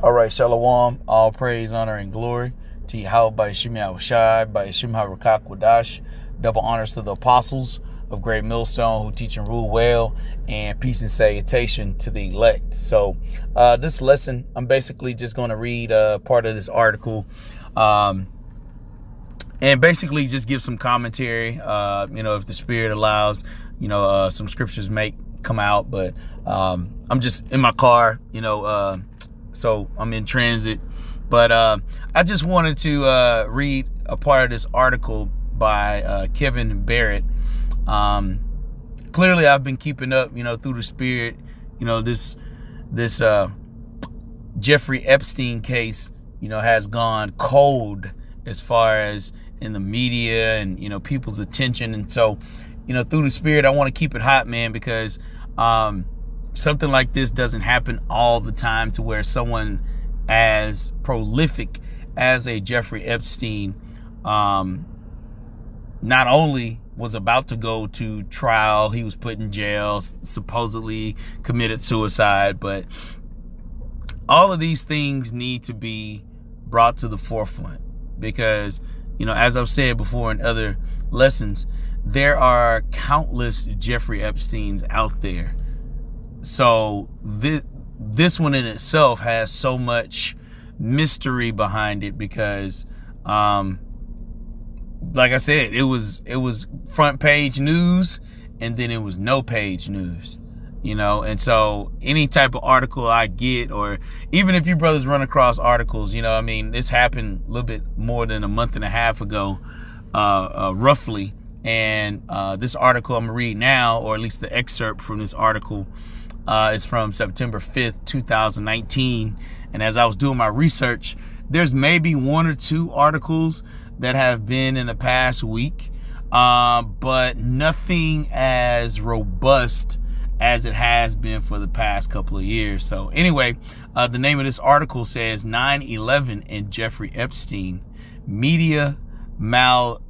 All right, Shalom. All praise, honor, and glory to Yahweh by Yeshua Yahushai, by Yeshua HaRakak Wadash. Double honors to the apostles of Great Millstone who teach and rule well, and peace and salutation to the elect. So this lesson, I'm basically just going to read part of this article and basically just give some commentary, if the Spirit allows, some scriptures may come out, but I'm just in my car, so I'm in transit. But I just wanted to read a part of this article by Kevin Barrett. Clearly, I've been keeping up, through the Spirit, this Jeffrey Epstein case, has gone cold as far as in the media and, people's attention. And so, through the Spirit, I want to keep it hot, man, because something like this doesn't happen all the time, to where someone as prolific as a Jeffrey Epstein not only was about to go to trial, he was put in jail, supposedly committed suicide, but all of these things need to be brought to the forefront because, as I've said before in other lessons, there are countless Jeffrey Epsteins out there. So this one in itself has so much mystery behind it because, like I said, it was front page news and then it was no page news, and so any type of article I get, or even if you brothers run across articles, this happened a little bit more than a month and a half ago, roughly. And this article I'm gonna read now, or at least the excerpt from this article, is from September 5th, 2019. And as I was doing my research, there's maybe one or two articles that have been in the past week, but nothing as robust as it has been for the past couple of years. So anyway, the name of this article says 9/11 and Jeffrey Epstein, media malfeasance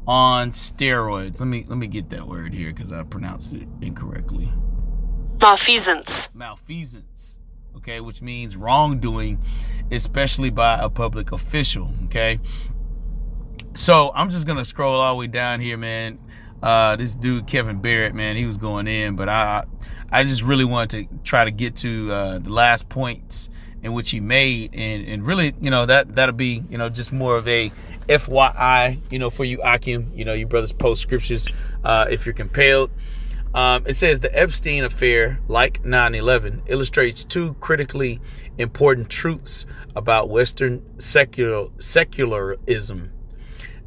on steroids. Let me get that word here because I pronounced it incorrectly. Malfeasance. Okay, which means wrongdoing, especially by a public official. Okay, so I'm just gonna scroll all the way down here, man. This dude Kevin Barrett, man, he was going in, but I just really wanted to try to get to the last points in which he made, and really, that'll be, just more of a FYI, for you Akim, you brothers post scriptures if you're compelled. It says the Epstein affair, like 9/11, illustrates two critically important truths about Western secularism.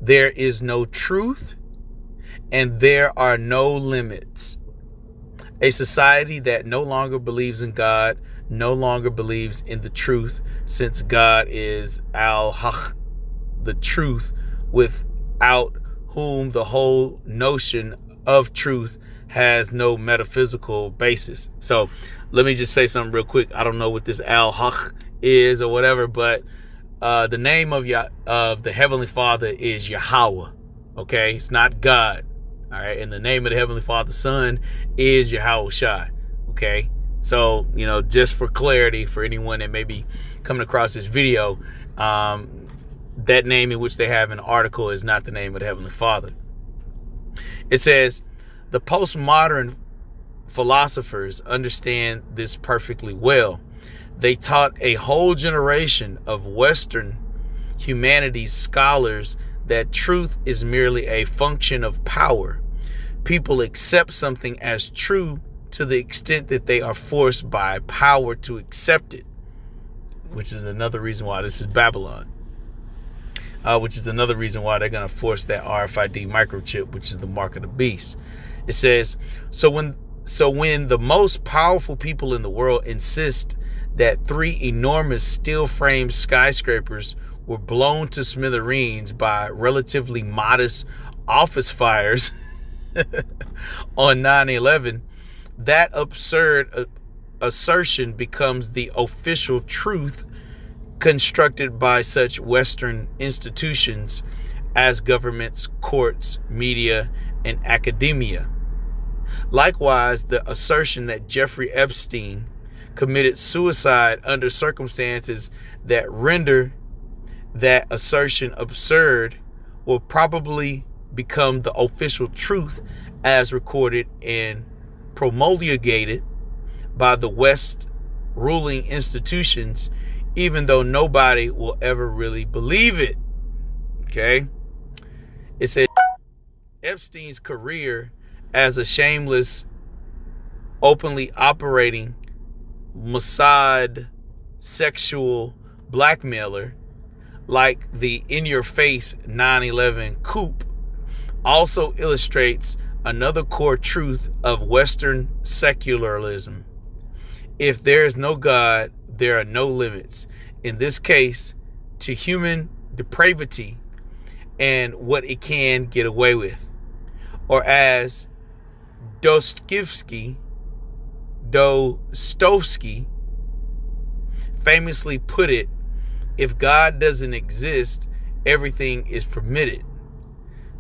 There is no truth and there are no limits. A society that no longer believes in God no longer believes in the truth, since God is al-haq, the truth, without whom the whole notion of truth has no metaphysical basis. So let me just say something real quick. I don't know what this al-haq is or whatever, but the name of the Heavenly Father is Yahweh. Okay, it's not God. All right, and the name of the Heavenly Father Son is Yahushai. Okay, so just for clarity, for anyone that may be coming across this video, that name in which they have an article is not the name of the Heavenly Father. It says the postmodern philosophers understand this perfectly well. They taught a whole generation of Western humanities scholars that truth is merely a function of power. People accept something as true to the extent that they are forced by power to accept it, which is another reason why this is Babylon, which is another reason why they're going to force that RFID microchip, which is the mark of the beast. It says, so when the most powerful people in the world insist that 3 enormous steel-framed skyscrapers were blown to smithereens by relatively modest office fires on 9/11, that absurd assertion becomes the official truth constructed by such Western institutions as governments, courts, media, and academia. Likewise, the assertion that Jeffrey Epstein committed suicide under circumstances that render that assertion absurd will probably become the official truth as recorded and promulgated by the West ruling institutions, even though nobody will ever really believe it. Okay? It said Epstein's career as a shameless, openly operating Mossad sexual blackmailer, like the in-your-face 9/11 coup, also illustrates another core truth of Western secularism. If there is no God, there are no limits. In this case, to human depravity and what it can get away with. Or as Dostoevsky famously put it, if God doesn't exist, everything is permitted.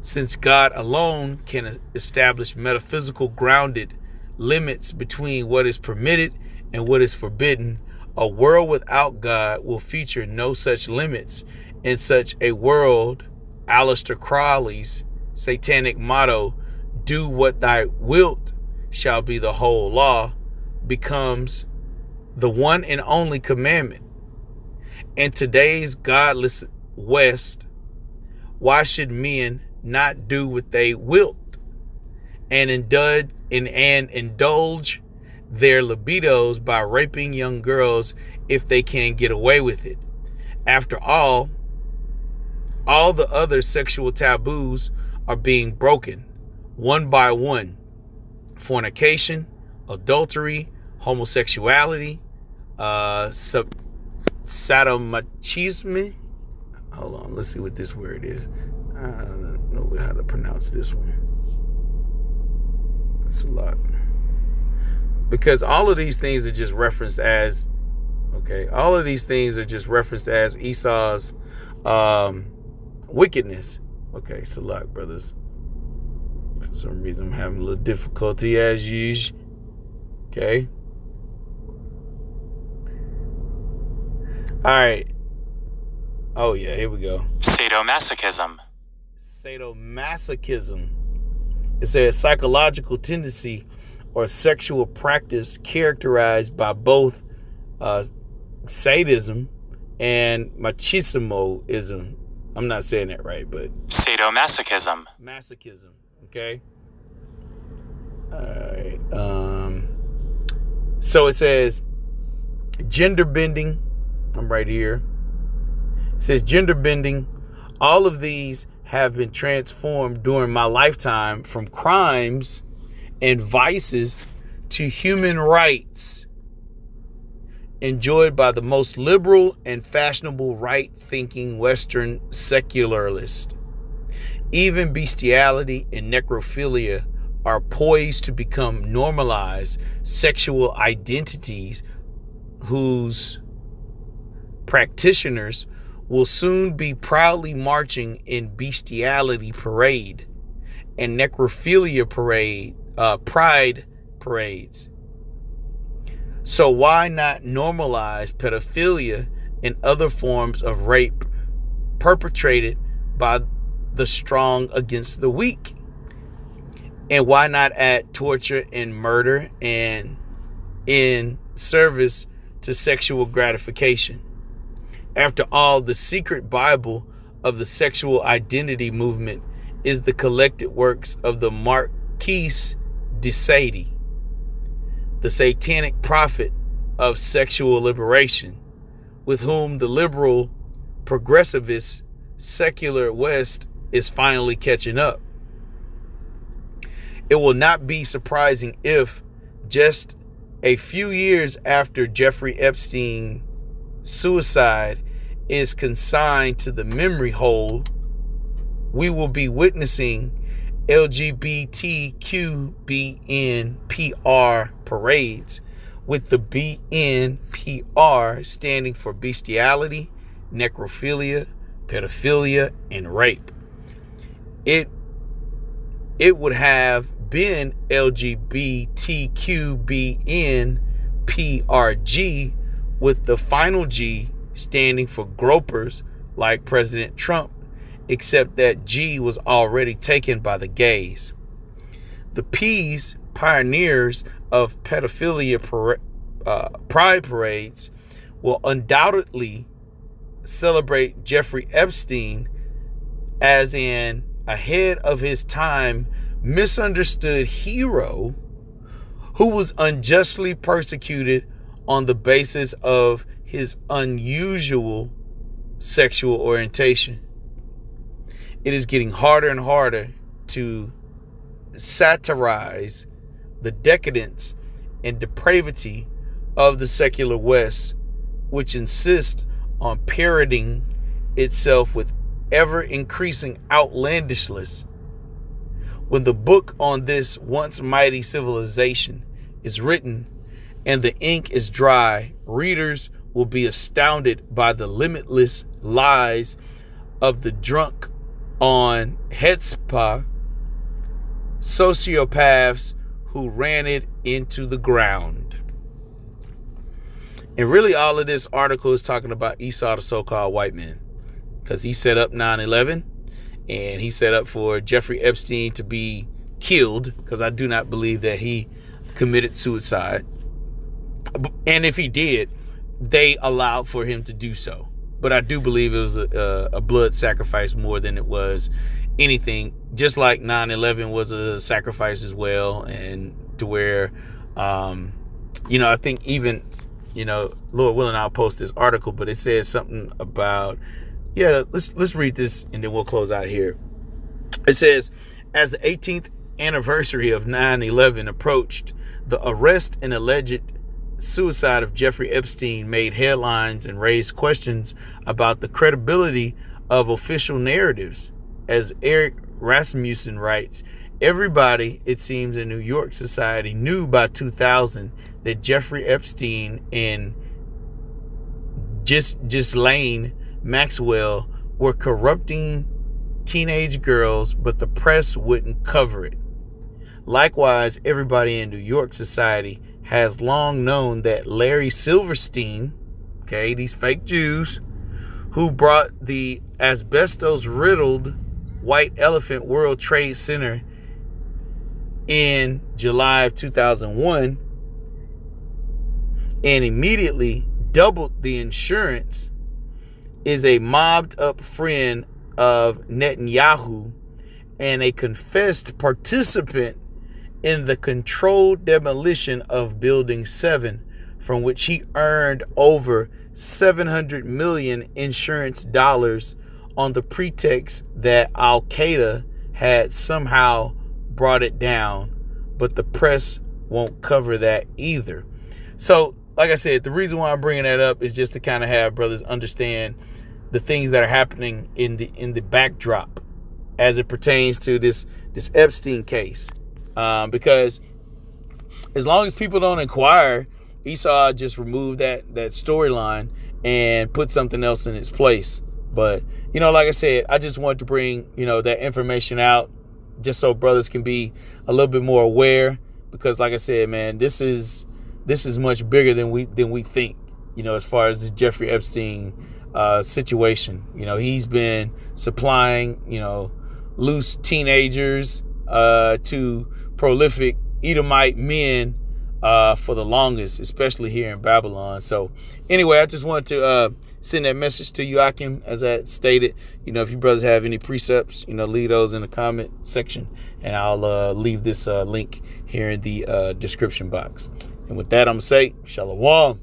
Since God alone can establish metaphysical grounded limits between what is permitted and what is forbidden, a world without God will feature no such limits. In such a world, Aleister Crowley's satanic motto, "Do what thy wilt shall be the whole law," becomes the one and only commandment. In today's godless West, why should men not do what they wilt and indulge their libidos by raping young girls if they can get away with it? After all the other sexual taboos are being broken one by one. Fornication, adultery, homosexuality, sadomachism. Hold on, let's see what this word is. I don't know how to pronounce this one. It's a lot. Because all of these things are just referenced as, all of these things are just referenced as Esau's wickedness. Okay, it's a lot, brothers. For some reason, I'm having a little difficulty as usual. Okay. All right. Oh, yeah, here we go. Sadomasochism. Sadomasochism. It's a psychological tendency or sexual practice characterized by both sadism and machismoism. I'm not saying that right, but sadomasochism. Masochism. Okay. All right. So it says gender bending. I'm right here. It says gender bending. All of these have been transformed during my lifetime from crimes and vices to human rights enjoyed by the most liberal and fashionable right-thinking Western secularists. Even bestiality and necrophilia are poised to become normalized sexual identities whose practitioners will soon be proudly marching in bestiality parade and necrophilia pride parades. So why not normalize pedophilia and other forms of rape perpetrated by the strong against the weak? And why not add torture and murder and in service to sexual gratification? After all, the secret Bible of the sexual identity movement is the collected works of the Marquis de Sade, the satanic prophet of sexual liberation, with whom the liberal, progressivist, secular West is finally catching up. It will not be surprising if, just a few years after Jeffrey Epstein's suicide is consigned to the memory hole, we will be witnessing LGBTQBNPR parades, with the BNPR standing for bestiality, necrophilia, pedophilia, and rape. It would have been LGBTQBNPRG, with the final G standing for gropers like President Trump, except that G was already taken by the gays. The P's, pioneers of pedophilia pride parades, will undoubtedly celebrate Jeffrey Epstein as an ahead of his time misunderstood hero who was unjustly persecuted on the basis of his unusual sexual orientation. It is getting harder and harder to satirize the decadence and depravity of the secular West, which insists on parroting itself with ever-increasing outlandishness. When the book on this once mighty civilization is written and the ink is dry, readers will be astounded by the limitless lies of the drunk on Hetzpah sociopaths who ran it into the ground. And really all of this article is talking about Esau, the so-called white man, because he set up 9/11 and he set up for Jeffrey Epstein to be killed, because I do not believe that he committed suicide. And if he did, they allowed for him to do so. But I do believe it was a blood sacrifice more than it was anything, just like 9/11 was a sacrifice as well. And to where, I think even, Lord willing, I'll post this article, but it says something about, let's read this and then we'll close out here. It says, as the 18th anniversary of 9/11 approached, the arrest and alleged suicide of Jeffrey Epstein made headlines and raised questions about the credibility of official narratives. As Eric Rasmussen writes, everybody, it seems, in New York society knew by 2000 that Jeffrey Epstein and Ghislaine Maxwell were corrupting teenage girls, but the press wouldn't cover it. Likewise, everybody in New York society has long known that Larry Silverstein, these fake Jews, who brought the asbestos-riddled White Elephant World Trade Center in July of 2001 and immediately doubled the insurance, is a mobbed-up friend of Netanyahu and a confessed participant in the controlled demolition of Building 7, from which he earned over $700 million insurance dollars on the pretext that Al-Qaeda had somehow brought it down, but the press won't cover that either. So, like I said, the reason why I'm bringing that up is just to kind of have brothers understand the things that are happening in the backdrop as it pertains to this Epstein case. Because as long as people don't inquire, Esau just removed that storyline and put something else in its place. But, like I said, I just wanted to bring, that information out just so brothers can be a little bit more aware, because like I said, man, this is much bigger than we think, as far as the Jeffrey Epstein situation. He's been supplying, loose teenagers to prolific Edomite men for the longest, especially here in Babylon. So anyway, I just wanted to send that message to you, Akim, as I stated. If you brothers have any precepts, leave those in the comment section, and I'll leave this link here in the description box. And with that, I'm going to say, Shalom.